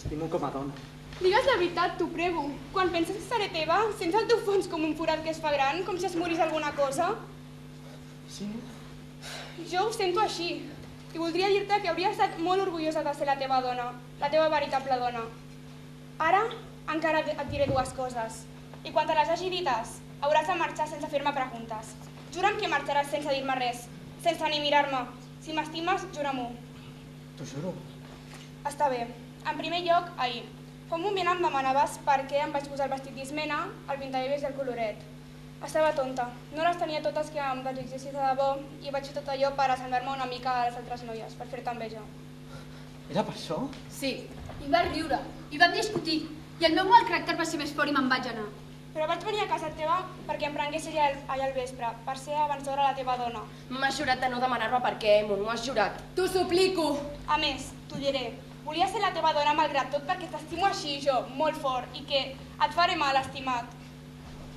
T'estimo com a dona. Digues la veritat, t'ho prego. Quan penses que seré teva, sents el teu fons com un forat que es fa gran, com si es morís alguna cosa? Sí? Jo ho sento així. I voldria dir-te que hauria estat molt orgullosa de ser la teva dona, la teva veritable dona. Ara encara et diré dues coses. I quan te les hagi dites, hauràs de marxar sense fer-me preguntes. Jura'm que marxaràs sense dir-me res, sense ni mirar-me. Si m'estimes, jura-m'ho. T'ho juro. Està bé. En primer lloc, ahir. Fa un moment em demanaves per què em vaig posar el vestit d'Ismena, el pintallavis i el coloret. Estava tonta. No les tenia totes que em desitgessis de debò i vaig fer tot allò per assemblar-me una mica a les altres noies, per fer-te enveja. Era per això? Sí, i va riure, i vam discutir, i el meu mal caràcter va ser més fort i me'n vaig anar. Però vaig venir a casa teva perquè em prenguessis allà al vespre, per ser abans d'hora la teva dona. M'has jurat de no demanar-me per què, Emon, m'ho has jurat. T'ho suplico! A més, t'ho diré, volia ser la teva dona malgrat tot perquè t'estimo així jo, molt fort, i que et faré mal, estimat.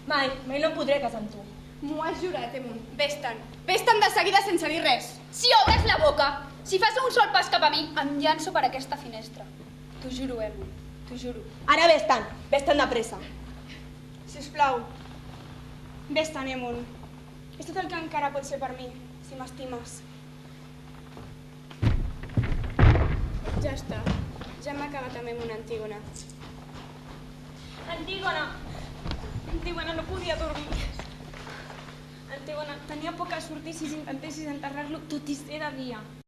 Mai no em podré casar amb tu. M'ho has jurat, Emon. Vés-te'n. Vés-te'n de seguida sense dir res. Si obres la boca, si fas un sol pas cap a mi, em llanço per aquesta finestra. T'ho juro, Emon. T'ho juro. Ara vés-te'n de pressa. Sisplau, vés-te'n, Emon. És tot el que encara pots fer per mi, si m'estimes. Ja està. Ja hem acabat amb Emon Antígona. Antígona no podia dormir. Antígona tenia por que sortissis i intentessis enterrar-lo tot i ser de dia.